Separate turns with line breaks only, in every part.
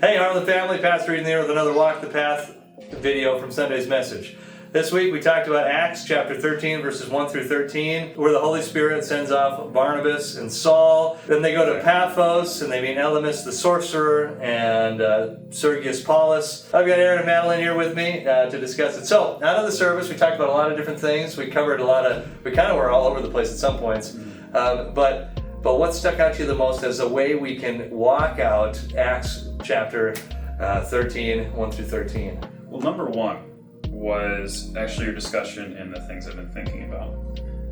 Hey, Harlan family, Pastor Ethan here with another Walk the Path video from Sunday's message. This week we talked about Acts chapter 13 verses 1 through 13, where the Holy Spirit sends off Barnabas and Saul. Then they go to Paphos and they meet Elymas the sorcerer and Sergius Paulus. I've got Aaron and Madeline here with me to discuss it. So, out of the service we talked about a lot of different things. We covered we kind of were all over the place at some points. But what stuck out to you the most as a way we can walk out Acts chapter 13, 1 through 13?
Well, number one was actually your discussion in the things I've been thinking about,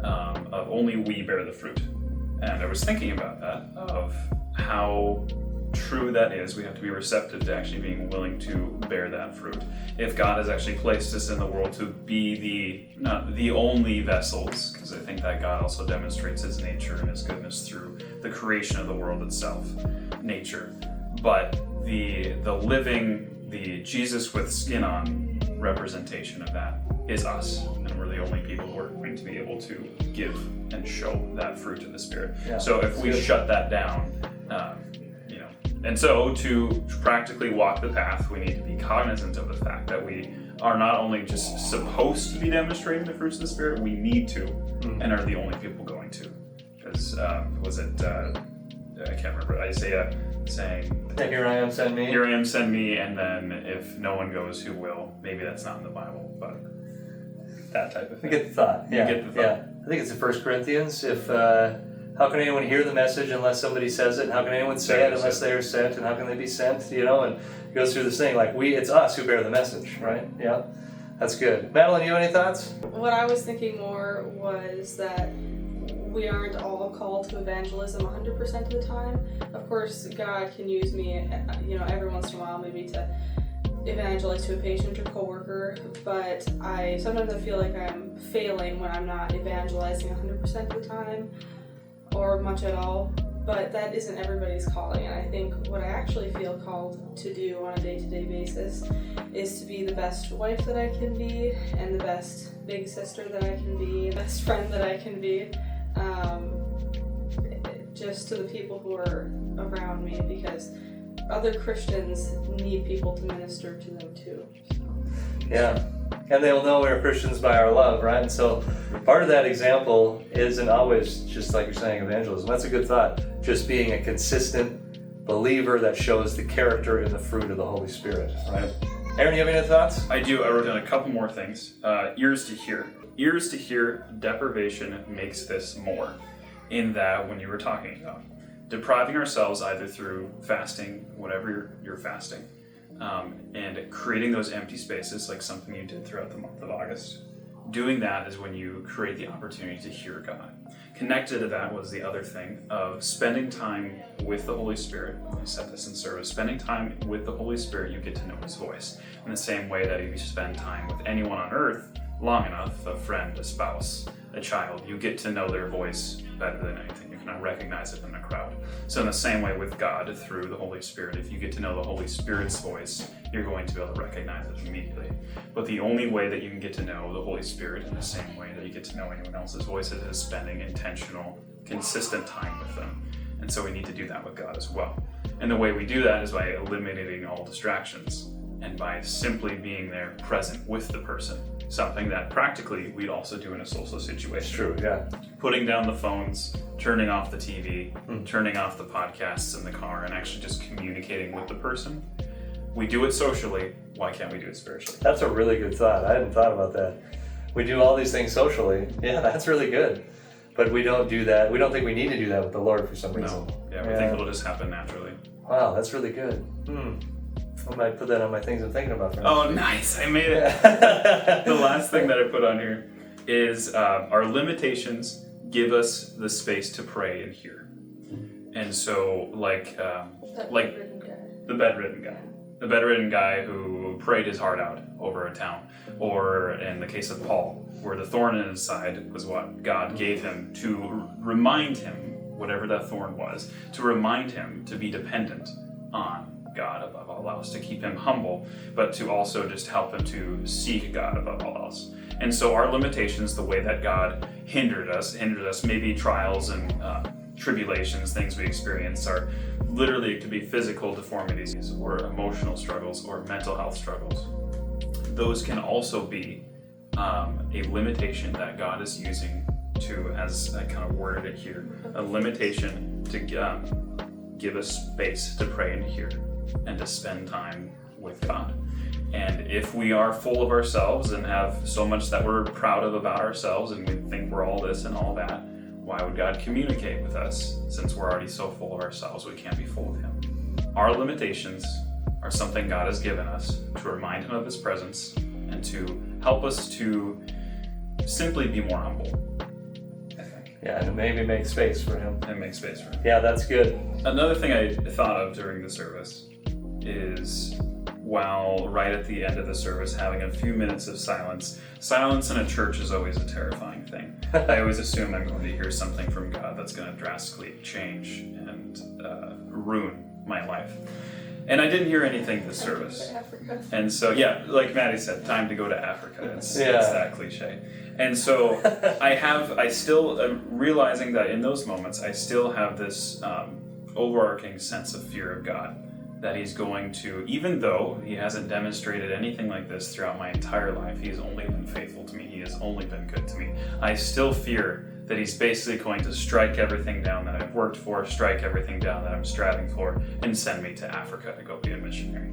of only we bear the fruit. And I was thinking about that, of how true that is. We have to be receptive to actually being willing to bear that fruit. If God has actually placed us in the world to be not the only vessels, because I think that God also demonstrates His nature and His goodness through the creation of the world itself, nature. But the living, the Jesus with skin on representation of that is us, and we're the only people who are going to be able to give and show that fruit of the Spirit. Yeah, so if we shut that down, and so to practically walk the path, we need to be cognizant of the fact that we are not only just supposed to be demonstrating the fruits of the Spirit, we need to, and are the only people going to. Because I can't remember, Isaiah saying,
"Here I am, send me.
Here I am, send me," and then if no one goes, who will? Maybe that's not in the Bible, but that type of thing.
You get the thought. Yeah.
You get the thought.
Yeah. I think it's in 1 Corinthians. If how can anyone hear the message unless somebody says it? And how can anyone say it unless they are sent? And how can they be sent? And it goes through this thing like it's us who bear the message, right? Yeah, that's good. Madeline, you have any thoughts?
What I was thinking more was that we aren't all called to evangelism 100% of the time. Of course, God can use me, every once in a while maybe to evangelize to a patient or coworker, but sometimes I feel like I'm failing when I'm not evangelizing 100% of the time, or much at all. But that isn't everybody's calling, and I think what I actually feel called to do on a day-to-day basis is to be the best wife that I can be, and the best big sister that I can be, the best friend that I can be, just to the people who are around me, because other Christians need people to minister to them too. So.
Yeah, and they'll know we're Christians by our love, right? And so part of that example isn't always just like you're saying evangelism. That's a good thought. Just being a consistent believer that shows the character and the fruit of the Holy Spirit, right? Aaron, you have any thoughts?
I do. I wrote down a couple more things. Ears to hear. Ears to hear, deprivation makes this more. In that, when you were talking about depriving ourselves either through fasting, whatever you're fasting, and creating those empty spaces, like something you did throughout the month of August. Doing that is when you create the opportunity to hear God. Connected to that was the other thing of spending time with the Holy Spirit. I said this in service. Spending time with the Holy Spirit, you get to know His voice. In the same way that if you spend time with anyone on earth long enough, a friend, a spouse, a child, you get to know their voice better than anything. You cannot recognize it in a crowd. So in the same way with God, through the Holy Spirit, if you get to know the Holy Spirit's voice, you're going to be able to recognize it immediately. But the only way that you can get to know the Holy Spirit in the same way that you get to know anyone else's voice is spending intentional, consistent time with them. And so we need to do that with God as well. And the way we do that is by eliminating all distractions and by simply being there present with the person. Something that practically we'd also do in a social situation.
It's true, yeah.
Putting down the phones, turning off the TV, turning off the podcasts in the car, and actually just communicating with the person. We do it socially, why can't we do it spiritually?
That's a really good thought. I hadn't thought about that. We do all these things socially. Yeah, that's really good. But we don't do that. We don't think we need to do that with the Lord for some reason.
No, we think it'll just happen naturally.
Wow, that's really good. I might put that on my things I'm thinking about.
Oh, nice. I made it. The last thing that I put on here is our limitations give us the space to pray and hear. And so, the bedridden guy who prayed his heart out over a town, or in the case of Paul, where the thorn in his side was what God gave him to remind him, whatever that thorn was, to remind him to be dependent on God above all else, to keep him humble, but to also just help him to seek God above all else. And so our limitations, the way that God hindered us, maybe trials and tribulations, things we experience are literally, it could be physical deformities or emotional struggles or mental health struggles. Those can also be a limitation that God is using to, as I kind of worded it here, a limitation to give us space to pray and hear and to spend time with God. And if we are full of ourselves and have so much that we're proud of about ourselves and we think we're all this and all that, why would God communicate with us since we're already so full of ourselves we can't be full of Him? Our limitations are something God has given us to remind Him of His presence and to help us to simply be more humble, I think.
Yeah, and maybe make space for Him.
And make space for Him.
Yeah, that's good.
Another thing I thought of during the service is, while right at the end of the service having a few minutes of silence. Silence in a church is always a terrifying thing. I always assume I'm going to hear something from God that's going to drastically change and ruin my life. And I didn't hear anything this service.
Africa.
And so, yeah, like Maddie said, time to go to Africa. It's that cliche. And so I still am realizing that in those moments, I still have this overarching sense of fear of God. That He's going to, even though He hasn't demonstrated anything like this throughout my entire life, He has only been faithful to me, He has only been good to me, I still fear that He's basically going to strike everything down that I've worked for, strike everything down that I'm striving for, and send me to Africa to go be a missionary.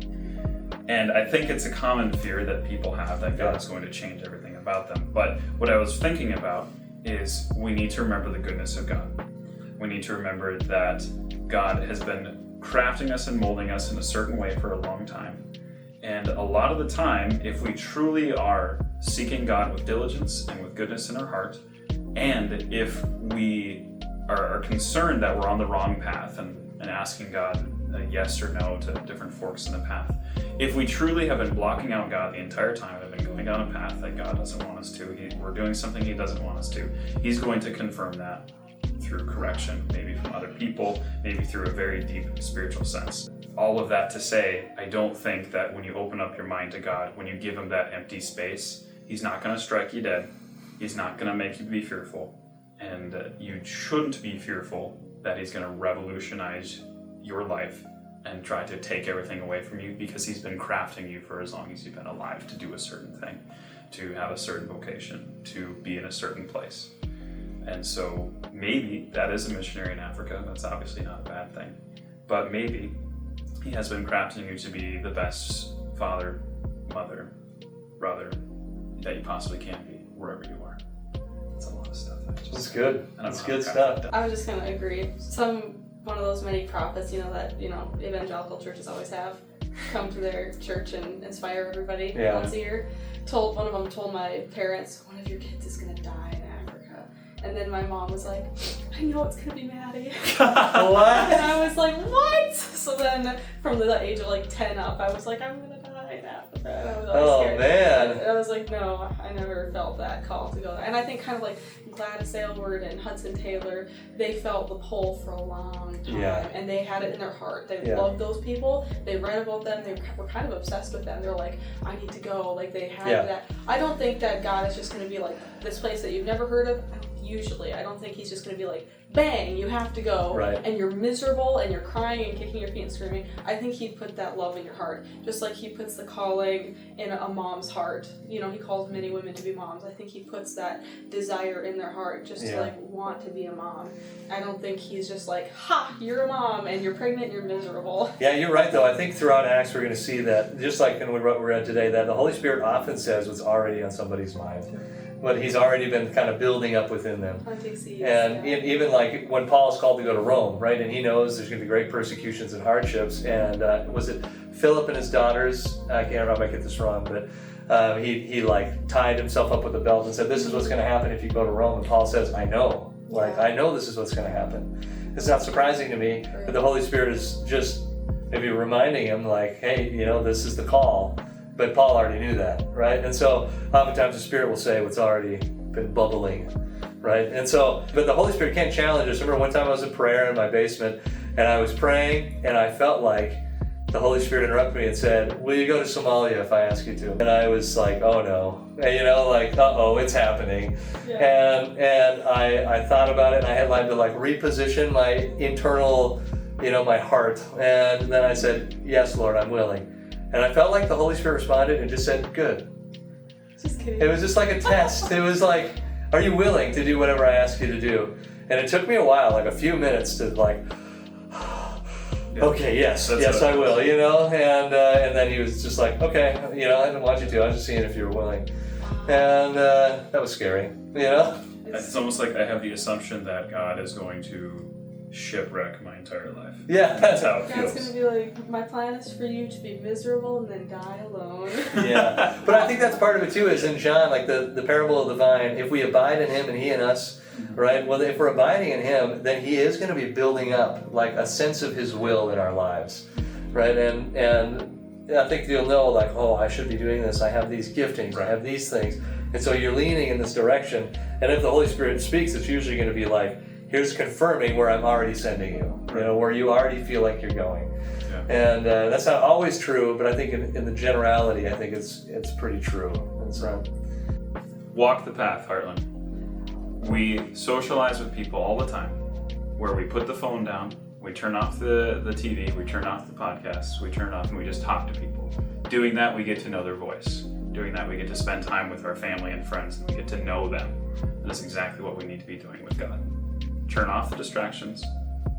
And I think it's a common fear that people have, that God is going to change everything about them. But what I was thinking about is we need to remember the goodness of God. We need to remember that God has been crafting us and molding us in a certain way for a long time. And a lot of the time, if we truly are seeking God with diligence and with goodness in our heart, and if we are concerned that we're on the wrong path and asking God a yes or no to different forks in the path, if we truly have been blocking out God the entire time and have been going down a path that God doesn't want us to, we're doing something He doesn't want us to, He's going to confirm that through correction, maybe from other people, maybe through a very deep spiritual sense. All of that to say, I don't think that when you open up your mind to God, when you give Him that empty space, He's not going to strike you dead. He's not going to make you be fearful. And you shouldn't be fearful that He's going to revolutionize your life and try to take everything away from you, because He's been crafting you for as long as you've been alive to do a certain thing, to have a certain vocation, to be in a certain place. And so maybe that is a missionary in Africa. That's obviously not a bad thing. But maybe He has been crafting you to be the best father, mother, brother that you possibly can be, wherever you are. That's a lot of stuff.
That's good. That's good stuff.
I was just going to agree. One of those many prophets, that evangelical churches always have, come to their church and inspire everybody once a year. One of them told my parents, one of your kids is going to die in Africa. And then my mom was like, I know it's going to be Maddie.
What?
And I was like, what? So then from the age of 10 up, I was like, I'm going to die in Africa. And I was always scared.
Man.
And I was like, no, I never felt that call to go there. And I think kind of like Gladys Aylward and Hudson Taylor, they felt the pull for a long time.
Yeah.
And they had it in their heart. They loved those people. They read about them. They were kind of obsessed with them. They're like, I need to go. Like they had that. I don't think that God is just going to be like this place that you've never heard of. I don't think He's just going to be like, bang, you have to go, and you're miserable and you're crying and kicking your feet and screaming. I think He put that love in your heart, just like He puts the calling in a mom's heart. He calls many women to be moms. I think He puts that desire in their heart just to want to be a mom. I don't think He's just like, ha, you're a mom and you're pregnant and you're miserable.
Yeah, you're right though. I think throughout Acts we're going to see that, just like in what we read today, that the Holy Spirit often says what's already on somebody's mind. But He's already been kind of building up within them.
Planting seeds.
And even like when Paul is called to go to Rome, right? And he knows there's going to be great persecutions and hardships. And was it Philip and his daughters? I can't remember if I get this wrong, but he tied himself up with a belt and said, this is what's going to happen if you go to Rome. And Paul says, I know. I know this is what's going to happen. It's not surprising to me that the Holy Spirit is just maybe reminding him hey, this is the call. But Paul already knew that, right? And so oftentimes the Spirit will say what's already been bubbling, right? And so, but the Holy Spirit can't challenge us. I remember one time I was in prayer in my basement and I was praying and I felt like the Holy Spirit interrupted me and said, will you go to Somalia if I ask you to? And I was like, oh no. And, you know, like, uh-oh, it's happening.
Yeah.
And I thought about it, and I had to like reposition my internal, you know, my heart. And then I said, yes, Lord, I'm willing. And I felt like the Holy Spirit responded and just said, good.
Just kidding.
It was just like a test. It was like, are you willing to do whatever I ask you to do? And it took me a while, like a few minutes to like, okay, yes, I will, you know? And then he was just like, okay, you know, I didn't want you to, I was just seeing if you were willing. And that was scary, you know?
It's almost like I have the assumption that God is going to shipwreck my entire life.
Yeah.
That's how it
God's
feels.
gonna be like, my plan is for you to be miserable and then die alone.
Yeah, but I think that's part of it too, is in John, like the parable of the vine, if we abide in him and he in us, right? Well, if we're abiding in him, then he is going to be building up like a sense of his will in our lives, right? And I think you'll know, like, oh, I should be doing this. I have these giftings. I have these things. And so you're leaning in this direction. And if the Holy Spirit speaks, it's usually going to be like, here's confirming where I'm already sending you, you know, where you already feel like you're going.
Yeah.
And that's not always true, but I think in the generality, I think it's pretty true. And so,
Walk the path, Heartland. We socialize with people all the time, where we put the phone down, we turn off the TV, we turn off the podcasts, we turn off and we just talk to people. Doing that, we get to know their voice. Doing that, we get to spend time with our family and friends and we get to know them. And that's exactly what we need to be doing with God. Turn off the distractions,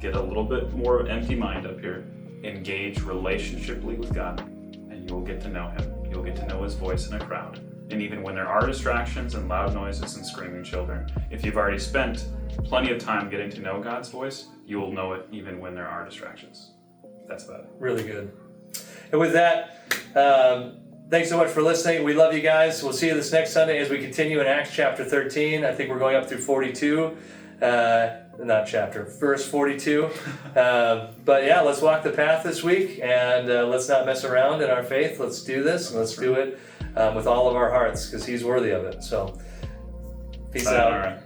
get a little bit more empty mind up here, engage relationshiply with God, and you will get to know him. You'll get to know his voice in a crowd. And even when there are distractions and loud noises and screaming children, if you've already spent plenty of time getting to know God's voice, you will know it even when there are distractions. That's about it.
really good. And with that, thanks so much for listening. We love you guys. We'll see you this next Sunday as we continue in Acts chapter 13. I think we're going up through 42. Verse 42. But yeah, let's walk the path this week, and let's not mess around in our faith. Let's do this, and let's do it with all of our hearts, because he's worthy of it. So, peace out.
All right.